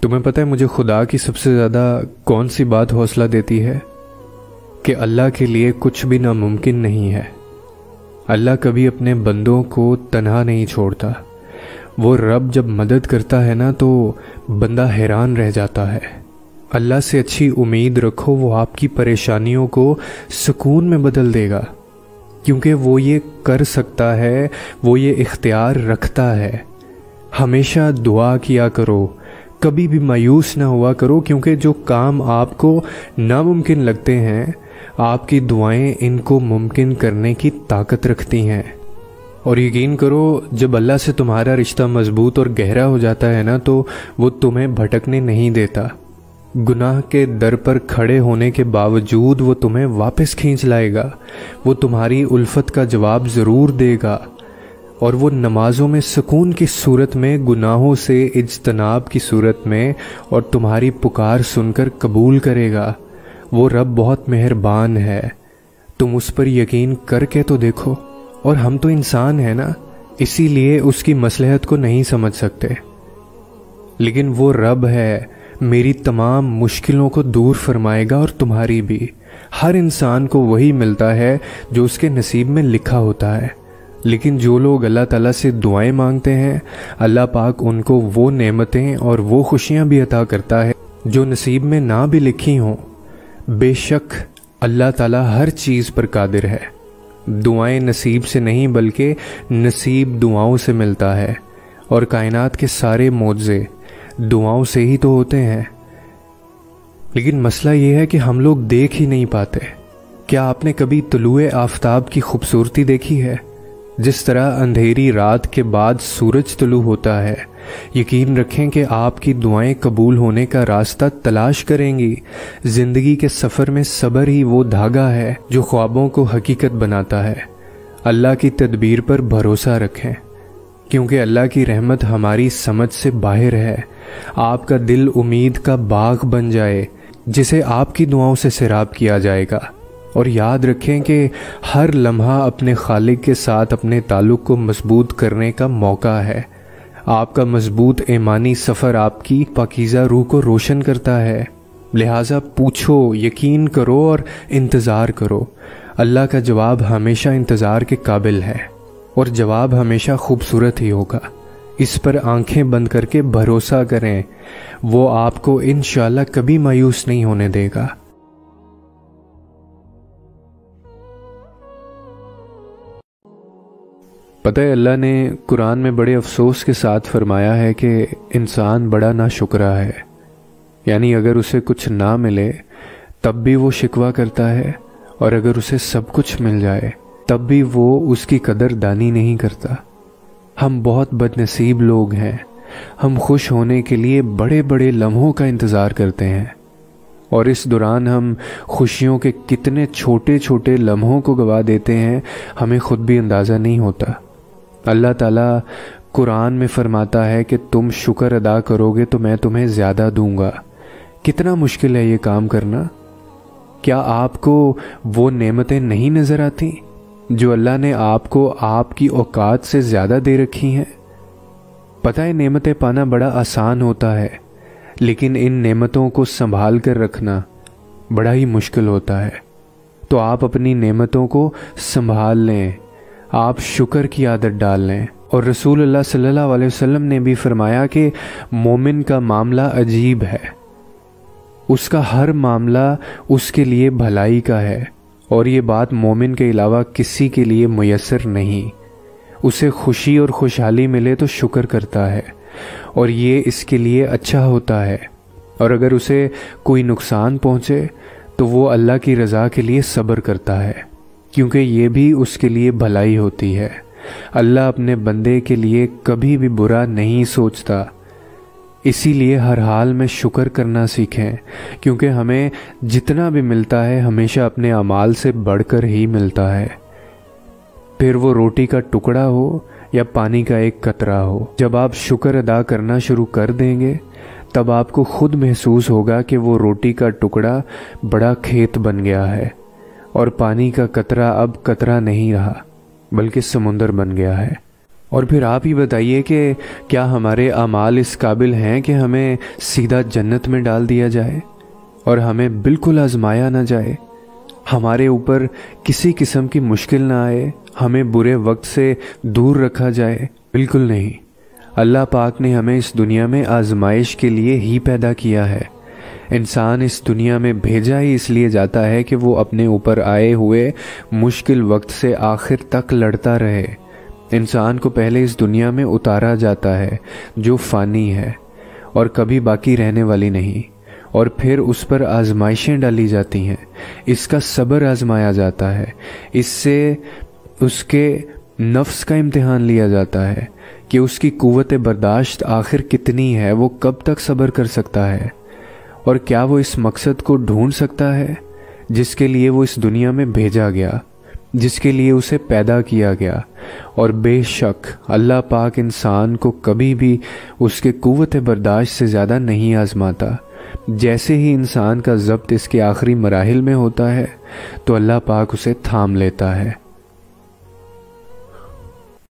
تمہیں پتہ ہے مجھے خدا کی سب سے زیادہ کون سی بات حوصلہ دیتی ہے؟ کہ اللہ کے لیے کچھ بھی ناممکن نہیں ہے۔ اللہ کبھی اپنے بندوں کو تنہا نہیں چھوڑتا۔ وہ رب جب مدد کرتا ہے نا تو بندہ حیران رہ جاتا ہے۔ اللہ سے اچھی امید رکھو، وہ آپ کی پریشانیوں کو سکون میں بدل دے گا، کیونکہ وہ یہ کر سکتا ہے، وہ یہ اختیار رکھتا ہے۔ ہمیشہ دعا کیا کرو، کبھی بھی مایوس نہ ہوا کرو، کیونکہ جو کام آپ کو ناممکن لگتے ہیں آپ کی دعائیں ان کو ممکن کرنے کی طاقت رکھتی ہیں۔ اور یقین کرو جب اللہ سے تمہارا رشتہ مضبوط اور گہرا ہو جاتا ہے نا تو وہ تمہیں بھٹکنے نہیں دیتا۔ گناہ کے در پر کھڑے ہونے کے باوجود وہ تمہیں واپس کھینچ لائے گا۔ وہ تمہاری الفت کا جواب ضرور دے گا، اور وہ نمازوں میں سکون کی صورت میں، گناہوں سے اجتناب کی صورت میں، اور تمہاری پکار سن کر قبول کرے گا۔ وہ رب بہت مہربان ہے، تم اس پر یقین کر کے تو دیکھو۔ اور ہم تو انسان ہیں نا، اسی لیے اس کی مصلحت کو نہیں سمجھ سکتے، لیکن وہ رب ہے، میری تمام مشکلوں کو دور فرمائے گا، اور تمہاری بھی۔ ہر انسان کو وہی ملتا ہے جو اس کے نصیب میں لکھا ہوتا ہے، لیکن جو لوگ اللہ تعالیٰ سے دعائیں مانگتے ہیں، اللہ پاک ان کو وہ نعمتیں اور وہ خوشیاں بھی عطا کرتا ہے جو نصیب میں نہ بھی لکھی ہوں۔ بے شک اللہ تعالیٰ ہر چیز پر قادر ہے۔ دعائیں نصیب سے نہیں بلکہ نصیب دعاؤں سے ملتا ہے، اور کائنات کے سارے معجزے دعاؤں سے ہی تو ہوتے ہیں۔ لیکن مسئلہ یہ ہے کہ ہم لوگ دیکھ ہی نہیں پاتے۔ کیا آپ نے کبھی طلوع آفتاب کی خوبصورتی دیکھی ہے؟ جس طرح اندھیری رات کے بعد سورج طلوع ہوتا ہے، یقین رکھیں کہ آپ کی دعائیں قبول ہونے کا راستہ تلاش کریں گی۔ زندگی کے سفر میں صبر ہی وہ دھاگا ہے جو خوابوں کو حقیقت بناتا ہے۔ اللہ کی تدبیر پر بھروسہ رکھیں، کیونکہ اللہ کی رحمت ہماری سمجھ سے باہر ہے۔ آپ کا دل امید کا باغ بن جائے جسے آپ کی دعاؤں سے سیراب کیا جائے گا، اور یاد رکھیں کہ ہر لمحہ اپنے خالق کے ساتھ اپنے تعلق کو مضبوط کرنے کا موقع ہے۔ آپ کا مضبوط ایمانی سفر آپ کی پاکیزہ روح کو روشن کرتا ہے، لہٰذا پوچھو، یقین کرو اور انتظار کرو۔ اللہ کا جواب ہمیشہ انتظار کے قابل ہے، اور جواب ہمیشہ خوبصورت ہی ہوگا۔ اس پر آنکھیں بند کر کے بھروسہ کریں، وہ آپ کو انشاءاللہ کبھی مایوس نہیں ہونے دے گا۔ پتہ ہے اللہ نے قرآن میں بڑے افسوس کے ساتھ فرمایا ہے کہ انسان بڑا ناشکرا ہے، یعنی اگر اسے کچھ نہ ملے تب بھی وہ شکوہ کرتا ہے، اور اگر اسے سب کچھ مل جائے تب بھی وہ اس کی قدر دانی نہیں کرتا۔ ہم بہت بد نصیب لوگ ہیں، ہم خوش ہونے کے لیے بڑے بڑے لمحوں کا انتظار کرتے ہیں، اور اس دوران ہم خوشیوں کے کتنے چھوٹے چھوٹے لمحوں کو گوا دیتے ہیں، ہمیں خود بھی اندازہ نہیں ہوتا۔ اللہ تعالیٰ قرآن میں فرماتا ہے کہ تم شکر ادا کرو گے تو میں تمہیں زیادہ دوں گا۔ کتنا مشکل ہے یہ کام کرنا۔ کیا آپ کو وہ نعمتیں نہیں نظر آتی جو اللہ نے آپ کو آپ کی اوقات سے زیادہ دے رکھی ہیں؟ پتہ ہے نعمتیں پانا بڑا آسان ہوتا ہے، لیکن ان نعمتوں کو سنبھال کر رکھنا بڑا ہی مشکل ہوتا ہے۔ تو آپ اپنی نعمتوں کو سنبھال لیں، آپ شکر کی عادت ڈال لیں۔ اور رسول اللہ صلی اللہ علیہ وسلم نے بھی فرمایا کہ مومن کا معاملہ عجیب ہے، اس کا ہر معاملہ اس کے لیے بھلائی کا ہے، اور یہ بات مومن کے علاوہ کسی کے لیے میسر نہیں۔ اسے خوشی اور خوشحالی ملے تو شکر کرتا ہے، اور یہ اس کے لیے اچھا ہوتا ہے، اور اگر اسے کوئی نقصان پہنچے تو وہ اللہ کی رضا کے لیے صبر کرتا ہے، کیونکہ یہ بھی اس کے لیے بھلائی ہوتی ہے۔ اللہ اپنے بندے کے لیے کبھی بھی برا نہیں سوچتا، اسی لیے ہر حال میں شکر کرنا سیکھیں، کیونکہ ہمیں جتنا بھی ملتا ہے ہمیشہ اپنے اعمال سے بڑھ کر ہی ملتا ہے، پھر وہ روٹی کا ٹکڑا ہو یا پانی کا ایک قطرہ ہو۔ جب آپ شکر ادا کرنا شروع کر دیں گے تب آپ کو خود محسوس ہوگا کہ وہ روٹی کا ٹکڑا بڑا کھیت بن گیا ہے، اور پانی کا قطرہ اب قطرہ نہیں رہا بلکہ سمندر بن گیا ہے۔ اور پھر آپ ہی بتائیے کہ کیا ہمارے اعمال اس قابل ہیں کہ ہمیں سیدھا جنت میں ڈال دیا جائے اور ہمیں بالکل آزمایا نہ جائے، ہمارے اوپر کسی قسم کی مشکل نہ آئے، ہمیں برے وقت سے دور رکھا جائے؟ بالکل نہیں۔ اللہ پاک نے ہمیں اس دنیا میں آزمائش کے لیے ہی پیدا کیا ہے۔ انسان اس دنیا میں بھیجا ہی اس لیے جاتا ہے کہ وہ اپنے اوپر آئے ہوئے مشکل وقت سے آخر تک لڑتا رہے۔ انسان کو پہلے اس دنیا میں اتارا جاتا ہے جو فانی ہے اور کبھی باقی رہنے والی نہیں، اور پھر اس پر آزمائشیں ڈالی جاتی ہیں، اس کا صبر آزمایا جاتا ہے، اس سے اس کے نفس کا امتحان لیا جاتا ہے کہ اس کی قوت برداشت آخر کتنی ہے، وہ کب تک صبر کر سکتا ہے، اور کیا وہ اس مقصد کو ڈھونڈ سکتا ہے جس کے لیے وہ اس دنیا میں بھیجا گیا، جس کے لیے اسے پیدا کیا گیا۔ اور بے شک اللہ پاک انسان کو کبھی بھی اس کے قوت برداشت سے زیادہ نہیں آزماتا۔ جیسے ہی انسان کا ضبط اس کے آخری مراحل میں ہوتا ہے تو اللہ پاک اسے تھام لیتا ہے۔